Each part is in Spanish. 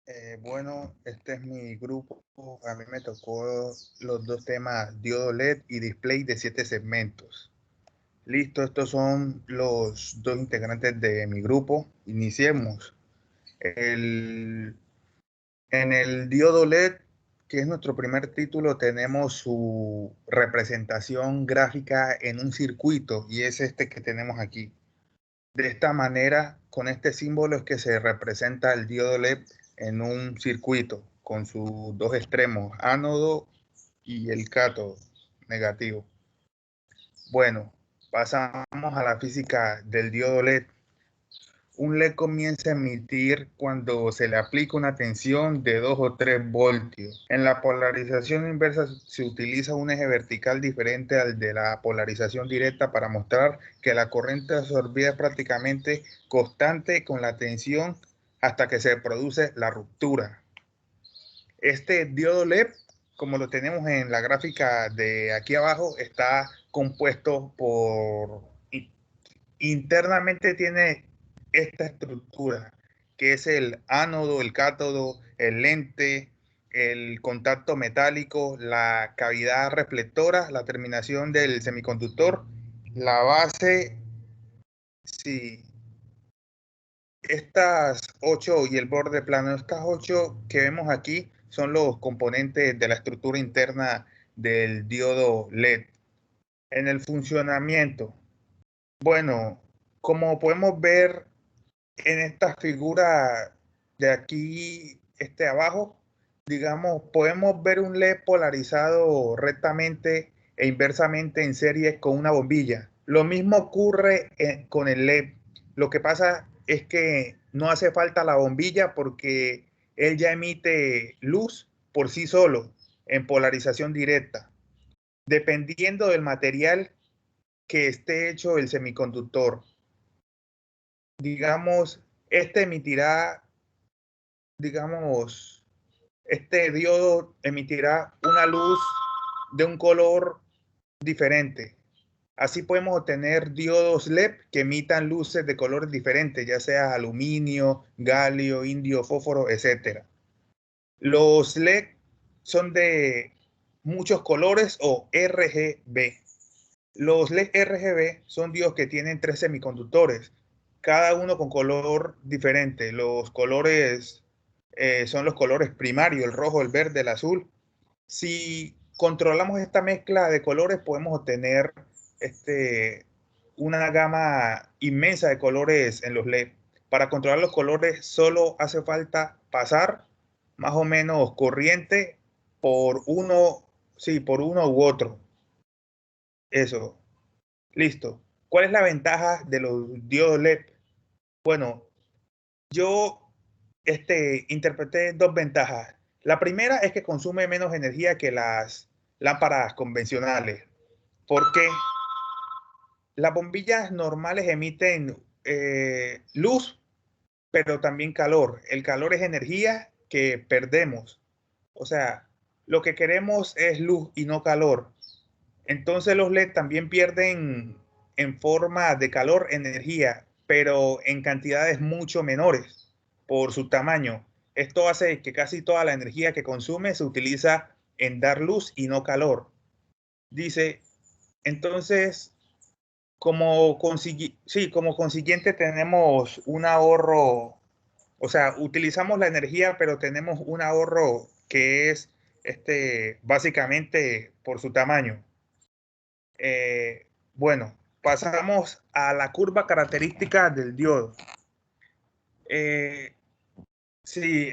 Eh, bueno, este es mi grupo. A mí me tocó los dos temas, diodo LED y display de 7 segmentos. Listo, estos son los dos integrantes de mi grupo. Iniciemos. En el diodo LED, que es nuestro primer título, tenemos su representación gráfica en un circuito y es este que tenemos aquí. De esta manera, con este símbolo es que se representa el diodo LED en un circuito con sus dos extremos, ánodo y el cátodo negativo. Bueno, pasamos a la física del diodo LED. Un LED comienza a emitir cuando se le aplica una tensión de 2 o 3 voltios. En la polarización inversa se utiliza un eje vertical diferente al de la polarización directa para mostrar que la corriente absorbida es prácticamente constante con la tensión hasta que se produce la ruptura. Este diodo LED, como lo tenemos en la gráfica de aquí abajo, está compuesto por internamente tiene esta estructura, que es el ánodo, el cátodo, el lente, el contacto metálico, la cavidad reflectora, la terminación del semiconductor, la base, sí, estas 8 y el borde plano, estas 8 que vemos aquí son los componentes de la estructura interna del diodo LED. En el funcionamiento, bueno, como podemos ver en esta figura de aquí, abajo, digamos, podemos ver un LED polarizado rectamente e inversamente en serie con una bombilla. Lo mismo ocurre con el LED. Lo que pasa es que no hace falta la bombilla porque él ya emite luz por sí solo en polarización directa, dependiendo del material que esté hecho el semiconductor. Digamos, este emitirá, digamos, este diodo emitirá una luz de un color diferente. Así podemos obtener diodos LED que emitan luces de colores diferentes, ya sea aluminio, galio, indio, fósforo, etc. Los LED son de muchos colores o RGB. Los LED RGB son diodos que tienen 3 semiconductores, cada uno con color diferente. Los colores son los colores primarios, el rojo, el verde, el azul. Si controlamos esta mezcla de colores, podemos obtener una gama inmensa de colores en los LED. Para controlar los colores solo hace falta pasar más o menos corriente por uno, sí, por uno u otro. Eso. Listo. ¿Cuál es la ventaja de los diodos LED? Bueno, yo interpreté dos ventajas. La primera es que consume menos energía que las lámparas convencionales, porque las bombillas normales emiten luz, pero también calor. El calor es energía que perdemos. O sea, lo que queremos es luz y no calor. Entonces los LED también pierden en forma de calor energía, pero en cantidades mucho menores por su tamaño. Esto hace que casi toda la energía que consume se utiliza en dar luz y no calor. Dice, entonces, como consiguiente tenemos un ahorro, o sea, utilizamos la energía, pero tenemos un ahorro que es básicamente por su tamaño. Bueno, pasamos a la curva característica del diodo. Eh, sí,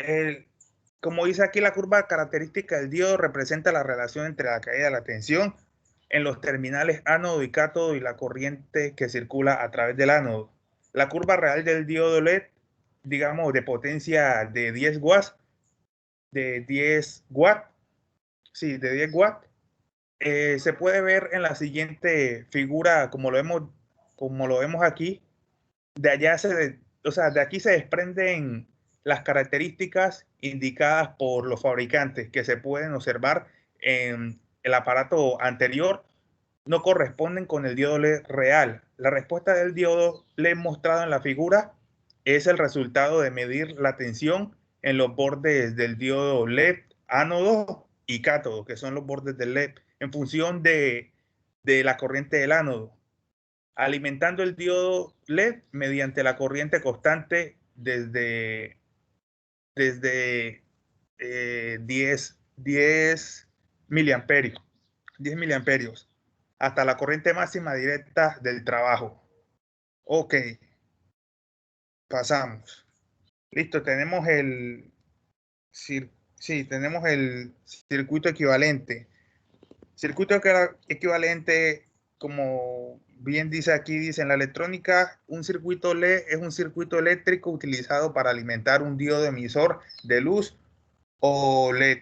como dice aquí, la curva característica del diodo representa la relación entre la caída de la tensión en los terminales ánodo y cátodo y la corriente que circula a través del ánodo. La curva real del diodo LED, digamos, de potencia de 10 watts, de 10 watts, sí, de 10 watts, se puede ver en la siguiente figura, como lo vemos aquí. De allá o sea, de aquí se desprenden las características indicadas por los fabricantes que se pueden observar en el aparato anterior no corresponden con el diodo LED real. La respuesta del diodo LED mostrado en la figura es el resultado de medir la tensión en los bordes del diodo LED ánodo y cátodo, que son los bordes del LED, en función de la corriente del ánodo, alimentando el diodo LED mediante la corriente constante desde 10 miliamperios, 10 miliamperios hasta la corriente máxima directa del trabajo. Ok, pasamos. Listo, tenemos tenemos el circuito equivalente. Circuito equivalente, como bien dice aquí, dice en la electrónica, un circuito LED es un circuito eléctrico utilizado para alimentar un diodo emisor de luz o LED,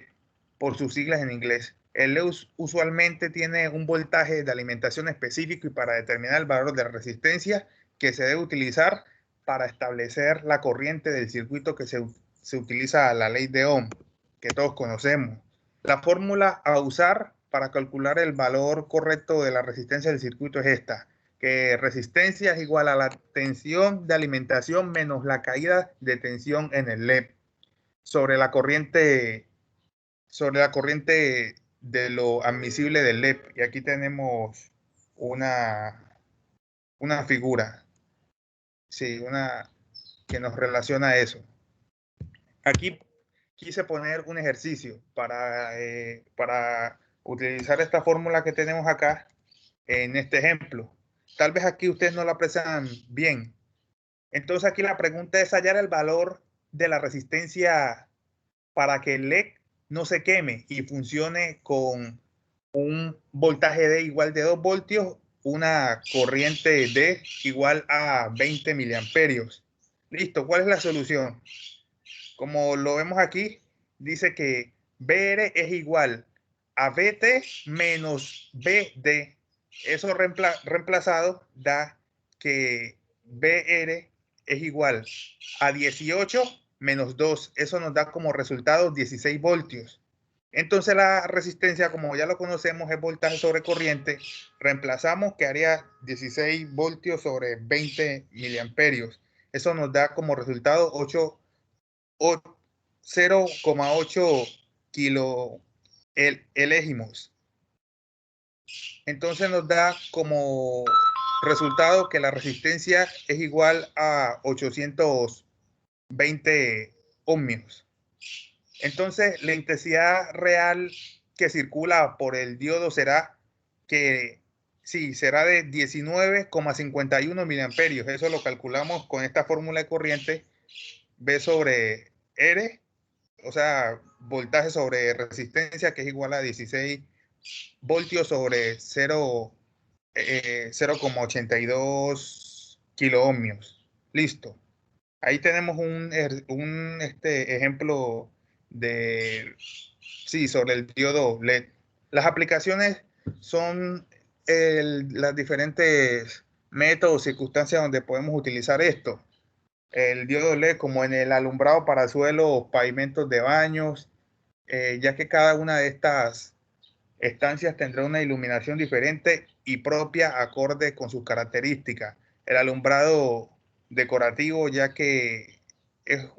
por sus siglas en inglés. El LED usualmente tiene un voltaje de alimentación específico y para determinar el valor de resistencia que se debe utilizar para establecer la corriente del circuito que se utiliza la ley de Ohm, que todos conocemos. La fórmula a usar para calcular el valor correcto de la resistencia del circuito es esta, que resistencia es igual a la tensión de alimentación menos la caída de tensión en el LED sobre la corriente de lo admisible del LED. Y aquí tenemos una figura, sí, una que nos relaciona a eso. Aquí quise poner un ejercicio para utilizar esta fórmula que tenemos acá en este ejemplo. Tal vez aquí ustedes no la aprecian bien. Entonces aquí la pregunta es hallar el valor de la resistencia para que el LED no se queme y funcione con un voltaje D igual de 2 voltios, una corriente D igual a 20 miliamperios. Listo, ¿cuál es la solución? Como lo vemos aquí, dice que BR es igual a BT menos BD. Eso reemplazado da que BR es igual a 18 menos 2. Eso nos da como resultado 16 voltios. Entonces la resistencia, como ya lo conocemos, es voltaje sobre corriente. Reemplazamos que haría 16 voltios sobre 20 miliamperios. Eso nos da como resultado 0,8 kilo elegimos. Entonces nos da como resultado que la resistencia es igual a 820 ohmios. Entonces la intensidad real que circula por el diodo será será de 19,51 miliamperios. Eso lo calculamos con esta fórmula de corriente B sobre R, o sea, voltaje sobre resistencia, que es igual a 16 voltios sobre 0,82 kilo ohmios. Listo. Ahí tenemos un ejemplo sobre el diodo LED. Las aplicaciones son las diferentes métodos, circunstancias donde podemos utilizar esto. El diodo LED como en el alumbrado para suelos, pavimentos de baños, ya que cada una de estas estancias tendrá una iluminación diferente y propia acorde con sus características. El alumbrado decorativo, ya que es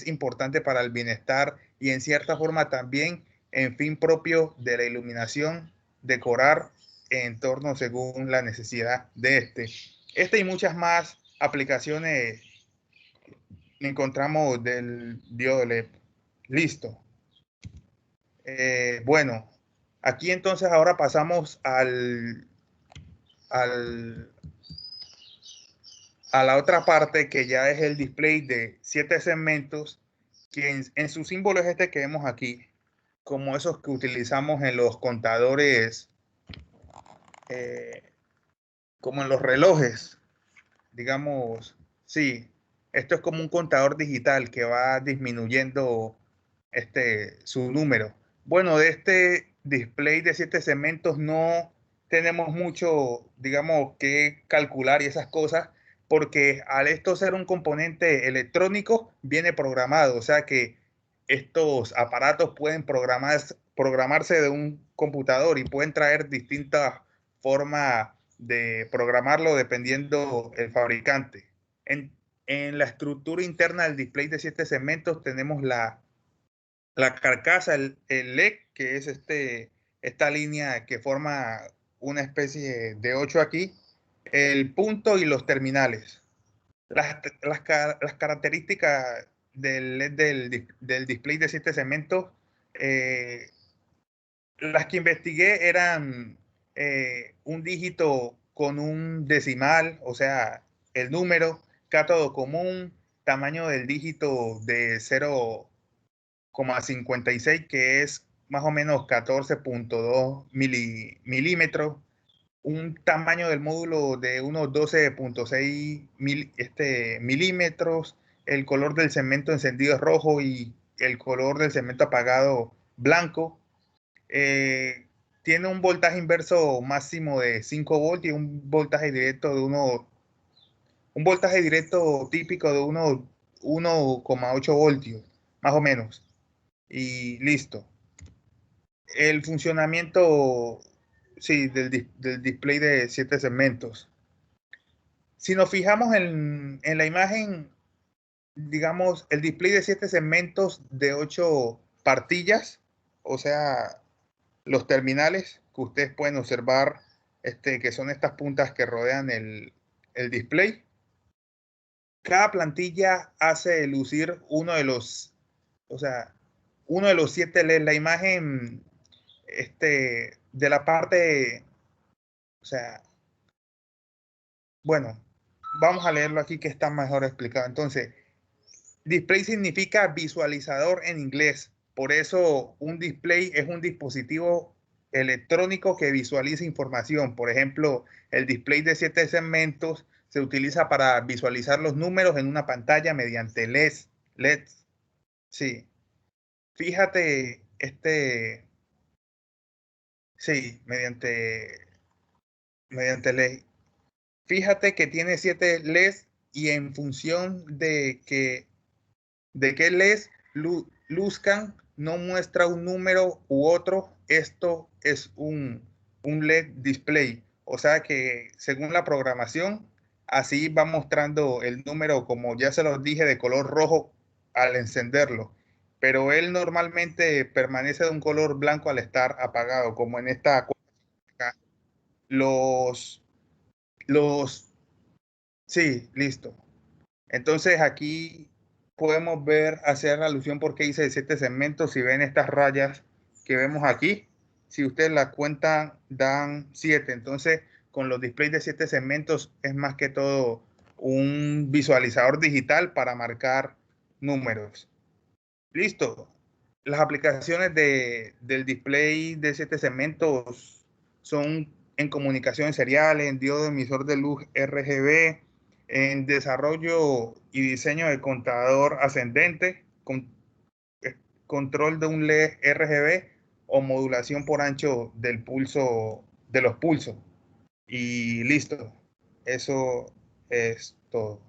importante para el bienestar y en cierta forma también en fin propio de la iluminación, decorar entornos según la necesidad de este y muchas más aplicaciones encontramos del diodo LED. Listo. Bueno, aquí entonces ahora pasamos a la otra parte, que ya es el display de 7 segmentos, que en su símbolo es este que vemos aquí, como esos que utilizamos en los contadores, como en los relojes, digamos. Sí, esto es como un contador digital que va disminuyendo su número. Bueno, de este display de 7 segmentos no tenemos mucho, digamos, que calcular y esas cosas, porque al esto ser un componente electrónico, viene programado, o sea que estos aparatos pueden programarse de un computador y pueden traer distintas formas de programarlo dependiendo el fabricante. En la estructura interna del display de 7 segmentos tenemos la carcasa, el LED, que es esta línea que forma una especie de 8 aquí, el punto y los terminales. Las características del LED del display de 7 segmentos, las que investigué eran un dígito con un decimal, o sea, el número, cátodo común, tamaño del dígito de 0,56, que es más o menos 14,2 milímetros, un tamaño del módulo de unos 12,6 milímetros, el color del segmento encendido es rojo y el color del segmento apagado blanco. Tiene un voltaje inverso máximo de 5 voltios y un voltaje directo un voltaje directo típico de 1,8 voltios, más o menos. Y listo. El funcionamiento, sí, del display de 7 segmentos. Si nos fijamos en la imagen, digamos, el display de 7 segmentos de 8 partillas, o sea, los terminales que ustedes pueden observar, que son estas puntas que rodean el display. Cada plantilla hace lucir o sea, uno de los 7 LEDs. La imagen, de la parte, o sea, bueno, vamos a leerlo aquí que está mejor explicado. Entonces, display significa visualizador en inglés. Por eso un display es un dispositivo electrónico que visualiza información. Por ejemplo, el display de 7 segmentos se utiliza para visualizar los números en una pantalla mediante LEDs. Sí. Fíjate, sí, mediante LED. Fíjate que tiene 7 LEDs y en función de qué LEDs luzcan, no muestra un número u otro. Esto es un LED display. O sea que según la programación, así va mostrando el número, como ya se los dije, de color rojo al encenderlo. Pero él normalmente permanece de un color blanco al estar apagado, como en esta. Los, los, sí, listo. Entonces aquí podemos ver, hacer alusión porque hice 7 segmentos. Si ven estas rayas que vemos aquí, si ustedes las cuentan, dan 7. Entonces, con los displays de 7 segmentos es más que todo un visualizador digital para marcar números. Listo. Las aplicaciones del display de 7 segmentos son en comunicaciones seriales, en diodo emisor de luz RGB, en desarrollo y diseño de contador ascendente, control de un LED RGB o modulación por ancho del pulso, de los pulsos. Y listo. Eso es todo.